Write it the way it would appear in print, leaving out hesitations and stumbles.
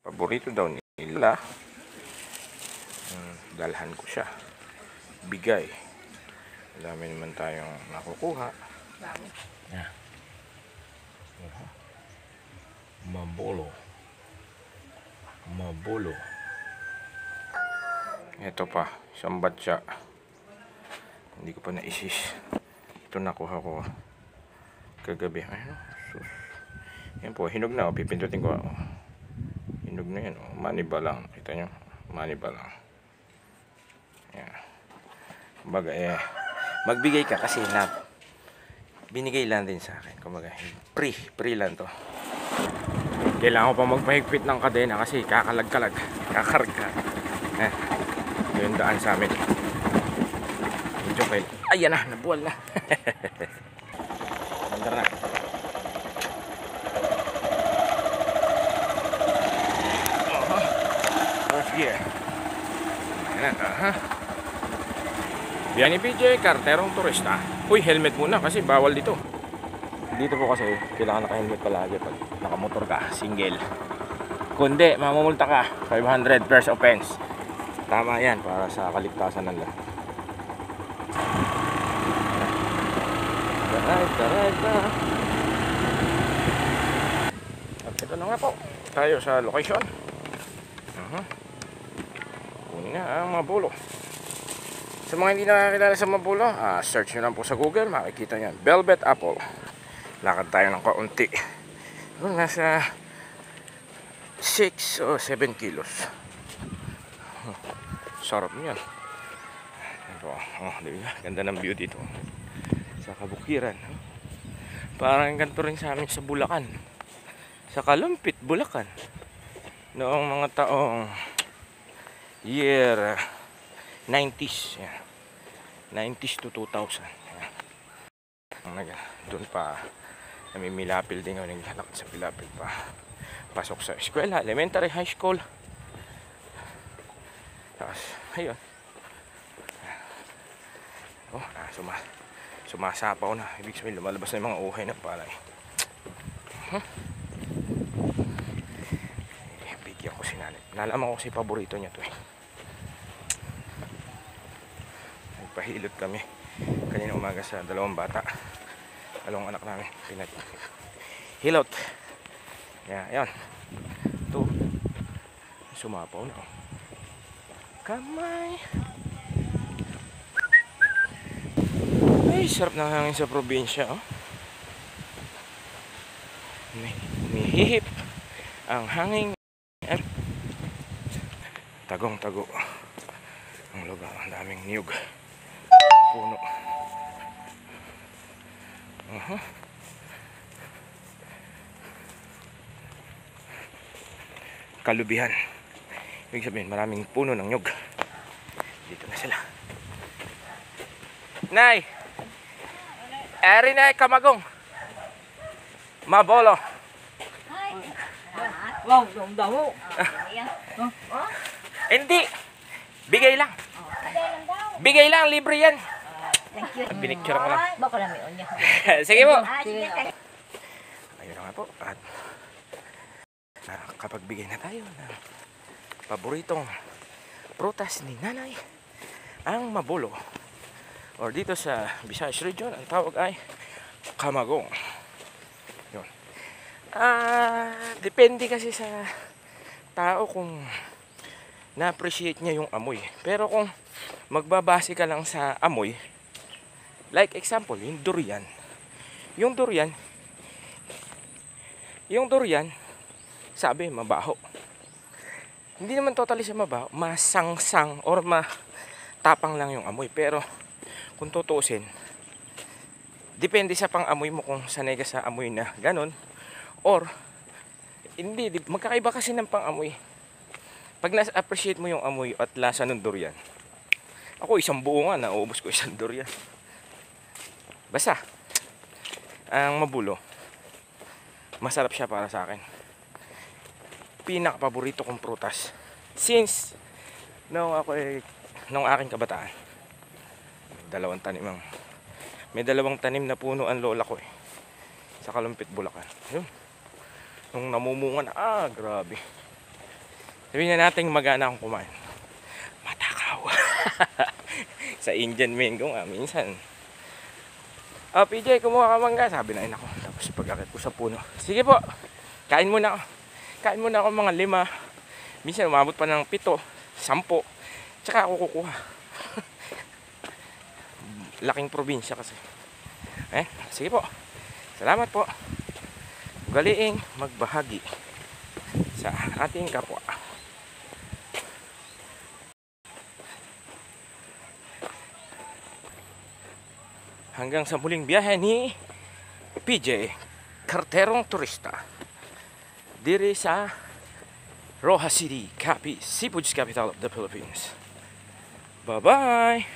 Paborito daw nila. Dalhan ko siya. Bigay. Dami naman tayong nakukuha. Yeah. Mabolo. Mabolo. Ito pa, isang batya. Hindi ko pa naisis. Ito nakuha ko kagabi. Ayun, sus. Yan po, hinog na. Pipindutin ko. Hinog na yan. Maniba lang. Kita nyo? Maniba lang. Yan. Kumbaga magbigay ka kasi na binigay lang din sa akin. Kumbaga, free lang to. Kailangan ko pa magpahigpit ng kadena kasi kakalag-kalag. Kakarga. Yung daan sa amin. Medyo kail. Ayan na, nabuwal na. Mandar na. First gear. Ayan na, Biyan ni PJ, karterong turista. Uy, helmet muna kasi bawal dito. Dito po kasi kailangan naka-helmet palagi pag nakamotor ka, single. Kundi, mamumulta ka, 500 first offense. Tama yan para sa kaligtasan ng lahat. Taray. At ito na nga po, tayo sa location. Kunin na ang Mabolo. Sa mga hindi nakakilala sa Mabolo, search nyo lang po sa Google, makikita nyo. Velvet Apple. Lakad tayo ng kaunti. Nasa 6 o 7 kilos. Sarap niyan. Diba? Ganda ng view dito. Sa kabukiran. Parang ganito rin sa amin sa Bulacan. Sa Kalumpit, Bulacan. Noong mga taong year 90s. Yan. 90s to 2000. Doon pa namimilapil din ako. Naglalakad sa pilapil pa. Pasok sa eskwela, elementary, high school. Tapos, ayun. Sumasapaw na. Ibig sabihin, lumalabas na yung mga uhay ng palay. Bigyan ko si nanay. Nalaman ko si paborito niya to eh. Nagpahilot kami kanina umaga sa dalawang bata. Dalawang anak namin. Hilot. Yan. Ito. Sumapaw na. Kamay. Ay, sarap ng hangin sa probinsya. Umihihip ang hangin. Tagong-tago ang lugar. Ang daming niyog. Puno. Kalubihan. Ibig sabihin, maraming puno ng nyog. Dito na sila. Nay! Eri na Kamagong. Mabolo. Wow, yung damo. Hindi. Bigay lang. Bigay lang, libre yan. Thank you. Pinicture ko lang. Bako lang yun niya. Sige po. Ayun na nga po. At nakapagbigay na tayo ng paboritong prutas ni nanay, ang Mabolo. Or dito sa Visayas region, ang tawag ay Kamagong. Yun. Depende kasi sa tao kung na-appreciate niya yung amoy. Pero kung magbabase ka lang sa amoy, like example, yung durian. Yung durian, sabi, mabaho. Hindi naman totally siya mabaho. Masangsang or matapang lang yung amoy. Pero kung tutuusin, depende sa pang-amoy mo kung sanay ka sa amoy na ganon. Or, hindi. Magkakaiba kasi ng pang-amoy. Pag na-appreciate mo yung amoy at lasa ng durian. Ako, isang buo nga, naubos ko isang durian. Basta, ang Mabolo, masarap siya para sa akin. Pinaka-paborito kong prutas. Since, nung aking kabataan, may dalawang tanim na puno ang lola ko eh. Sa Kalumpit, Bulacan. Yun. Nung namumunga na, grabe. Sabihin na natin magana akong kumain. Matakaw. Sa Indian mango nga, minsan. PJ, kumuha ka mangga. Sabi na, ako. Tapos pag-akit ko sa puno. Sige po, kain muna ako. Kain muna ako mga 5. Minsan umabot pa ng 7, 10. Tsaka ako kukuha. Laking probinsya kasi. Sige po. Salamat po. Ugaliing magbahagi sa ating kapwa. Hanggang sa muling biyahe ni PJ, karterong turista. Diri sa Rojas City, Seafood's capital of the Philippines. Bye-bye!